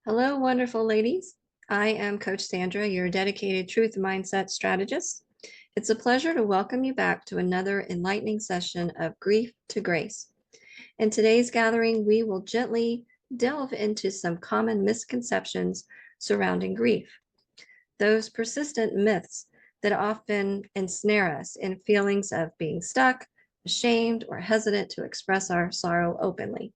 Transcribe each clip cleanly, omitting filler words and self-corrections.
Hello, wonderful ladies. I am Coach Sandra, your dedicated truth mindset strategist. It's a pleasure to welcome you back to another enlightening session of Grief to Grace. In today's gathering, we will gently delve into some common misconceptions surrounding grief, those persistent myths that often ensnare us in feelings of being stuck, ashamed, or hesitant to express our sorrow openly.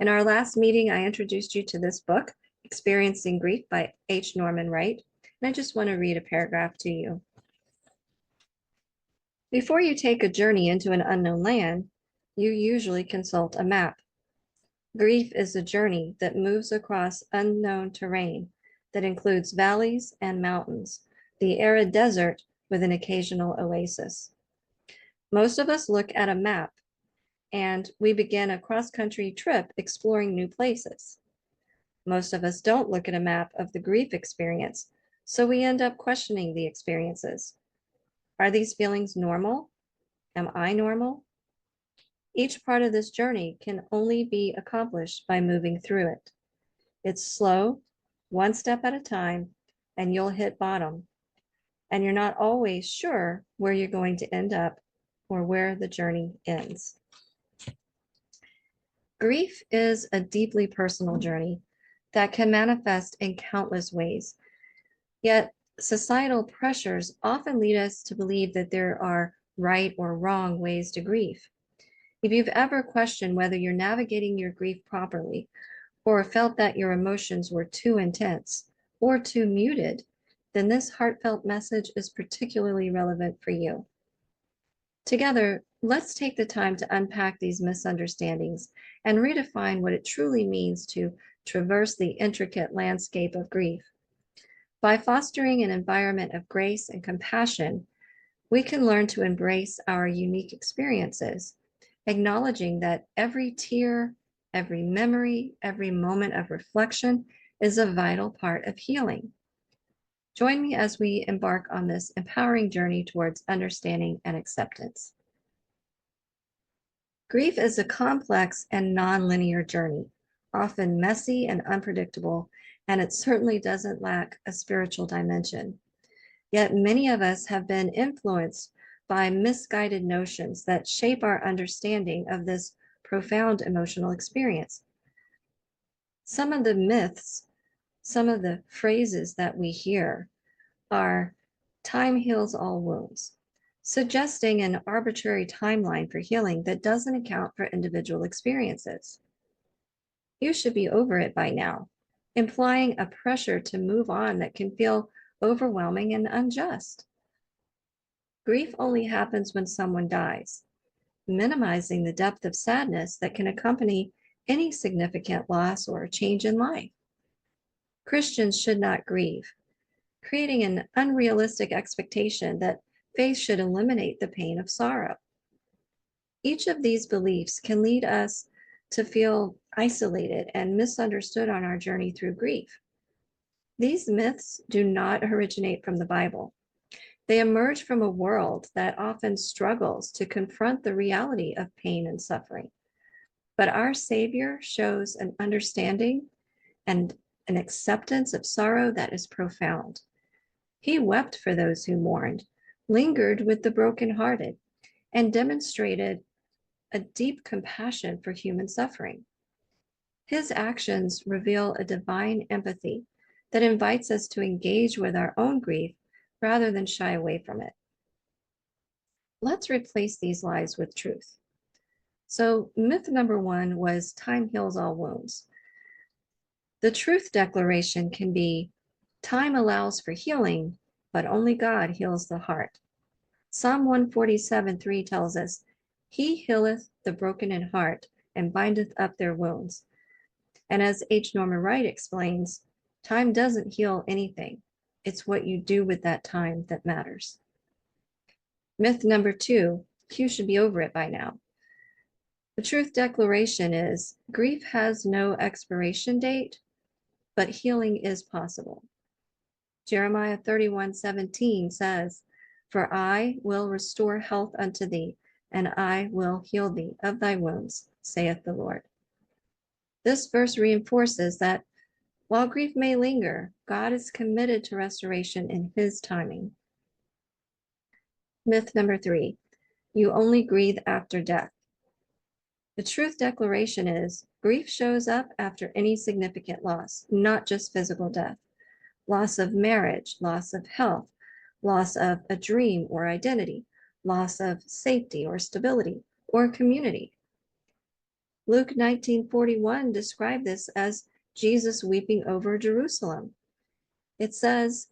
In our last meeting, I introduced you to this book, Experiencing Grief by H. Norman Wright, and I just want to read a paragraph to you. Before you take a journey into an unknown land, you usually consult a map. Grief is a journey that moves across unknown terrain that includes valleys and mountains, the arid desert with an occasional oasis. Most of us look at a map and we begin a cross-country trip exploring new places. Most of us don't look at a map of the grief experience, so we end up questioning the experiences. Are these feelings normal? Am I normal? Each part of this journey can only be accomplished by moving through it. It's slow, one step at a time, and you'll hit bottom. And you're not always sure where you're going to end up or where the journey ends. Grief is a deeply personal journey that can manifest in countless ways. Yet societal pressures often lead us to believe that there are right or wrong ways to grieve. If you've ever questioned whether you're navigating your grief properly, or felt that your emotions were too intense or too muted, then this heartfelt message is particularly relevant for you. Together, let's take the time to unpack these misunderstandings and redefine what it truly means to traverse the intricate landscape of grief. By fostering an environment of grace and compassion, we can learn to embrace our unique experiences, acknowledging that every tear, every memory, every moment of reflection is a vital part of healing. Join me as we embark on this empowering journey towards understanding and acceptance. Grief is a complex and non-linear journey, often messy and unpredictable, and it certainly doesn't lack a spiritual dimension. Yet many of us have been influenced by misguided notions that shape our understanding of this profound emotional experience. Some of the myths, some of the phrases that we hear are time heals all wounds, suggesting an arbitrary timeline for healing that doesn't account for individual experiences. You should be over it by now, implying a pressure to move on that can feel overwhelming and unjust. Grief only happens when someone dies, minimizing the depth of sadness that can accompany any significant loss or change in life. Christians should not grieve, creating an unrealistic expectation that faith should eliminate the pain of sorrow. Each of these beliefs can lead us to feel isolated and misunderstood on our journey through grief. These myths do not originate from the Bible. They emerge from a world that often struggles to confront the reality of pain and suffering. But our Savior shows an understanding and an acceptance of sorrow that is profound. He wept for those who mourned, lingered with the brokenhearted, and demonstrated a deep compassion for human suffering. His actions reveal a divine empathy that invites us to engage with our own grief rather than shy away from it. Let's replace these lies with truth. So myth number one was time heals all wounds. The truth declaration can be, time allows for healing, but only God heals the heart. Psalm 147:3 tells us, He healeth the broken in heart and bindeth up their wounds. And as H. Norman Wright explains, time doesn't heal anything. It's what you do with that time that matters. Myth number two, you should be over it by now. The truth declaration is, grief has no expiration date, but healing is possible. Jeremiah 31:17 says, For I will restore health unto thee, and I will heal thee of thy wounds, saith the Lord. This verse reinforces that While grief may linger, God is committed to restoration in His timing. Myth number 3, you only grieve after death. The truth declaration is grief shows up after any significant loss, not just physical death. Loss of marriage, loss of health, loss of a dream or identity, loss of safety or stability or community. Luke 19:41 described this as Jesus weeping over Jerusalem. It says,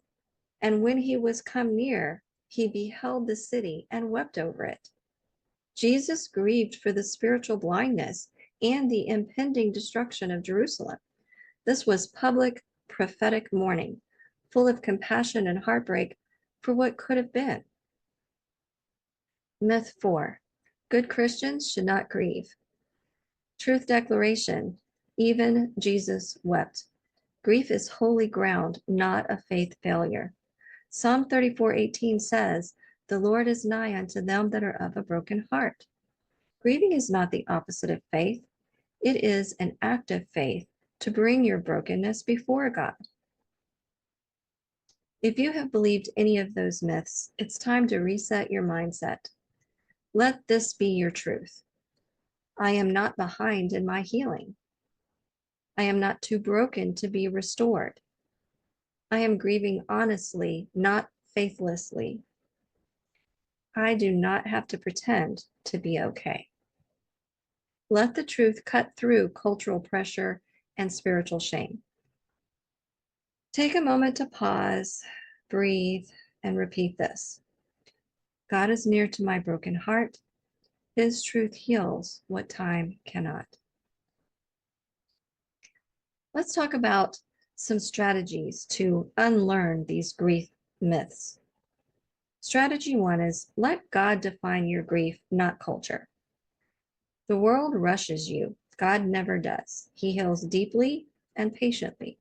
and when he was come near, he beheld the city and wept over it. Jesus grieved for the spiritual blindness and the impending destruction of Jerusalem. This was public prophetic mourning, full of compassion and heartbreak for what could have been. Myth 4, good Christians should not grieve. Truth declaration, even Jesus wept. Grief is holy ground, not a faith failure. Psalm 34:18 says, the Lord is nigh unto them that are of a broken heart. Grieving is not the opposite of faith. It is an act of faith to bring your brokenness before God. If you have believed any of those myths, it's time to reset your mindset. Let this be your truth. I am not behind in my healing. I am not too broken to be restored. I am grieving honestly, not faithlessly. I do not have to pretend to be okay. Let the truth cut through cultural pressure and spiritual shame. Take a moment to pause, breathe, and repeat this. God is near to my broken heart. His truth heals what time cannot. Let's talk about some strategies to unlearn these grief myths. Strategy 1 is let God define your grief, not culture. The world rushes you. God never does. He heals deeply and patiently.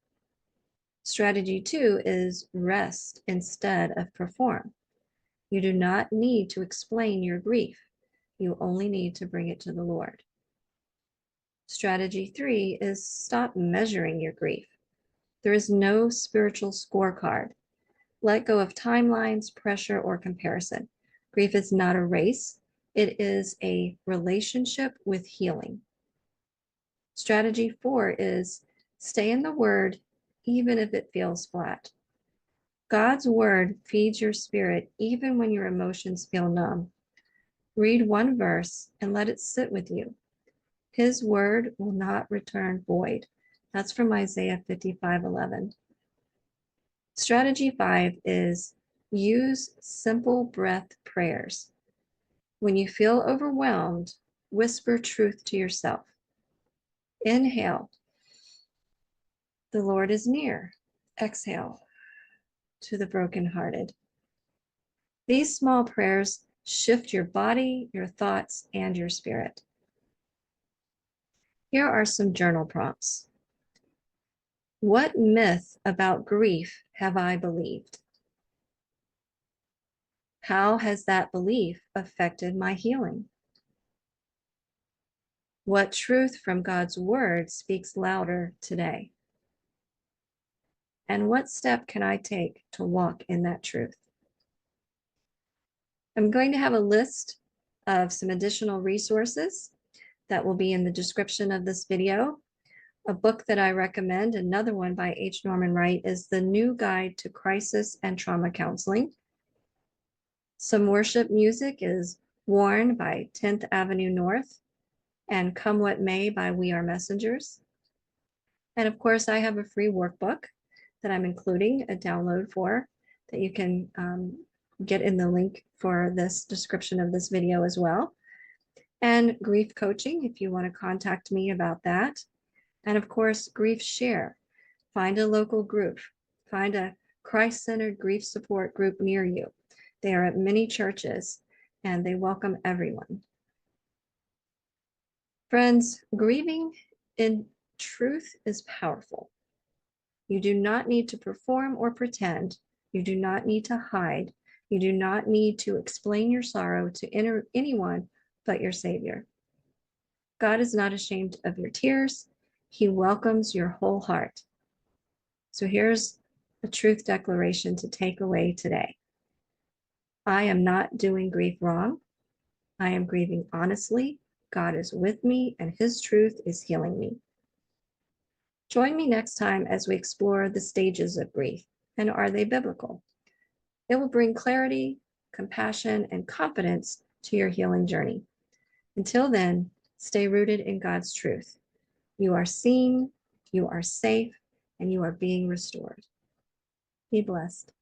Strategy 2 is rest instead of perform. You do not need to explain your grief. You only need to bring it to the Lord. Strategy 3 is stop measuring your grief. There is no spiritual scorecard. Let go of timelines, pressure, or comparison. Grief is not a race. It is a relationship with healing. Strategy 4 is stay in the Word, even if it feels flat. God's Word feeds your spirit even when your emotions feel numb. Read one verse and let it sit with you. His Word will not return void. That's from Isaiah 55:11. Strategy 5 is use simple breath prayers. When you feel overwhelmed, whisper truth to yourself. Inhale, the Lord is near. Exhale, to the brokenhearted. These small prayers shift your body, your thoughts, and your spirit. Here are some journal prompts. What myth about grief have I believed? How has that belief affected my healing? What truth from God's word speaks louder today? And what step can I take to walk in that truth? I'm going to have a list of some additional resources that will be in the description of this video. A book that I recommend, another one by H. Norman Wright, is The New Guide to Crisis and Trauma Counseling. Some worship music is Worn by 10th Avenue North and Come What May by We Are Messengers. And of course, I have a free workbook that I'm including a download for that you can get in the link for this description of this video as well. And grief coaching, if you want to contact me about that. And of course, grief share. Find a local group. Find a Christ-centered grief support group near you. They are at many churches and they welcome everyone. Friends, grieving in truth is powerful. You do not need to perform or pretend. You do not need to hide. You do not need to explain your sorrow to anyone but your Savior. God is not ashamed of your tears. He welcomes your whole heart. So here's a truth declaration to take away today. I am not doing grief wrong. I am grieving honestly. God is with me, and his truth is healing me. Join me next time as we explore the stages of grief, and are they biblical? It will bring clarity, compassion, and confidence to your healing journey. Until then, stay rooted in God's truth. You are seen, you are safe, and you are being restored. Be blessed.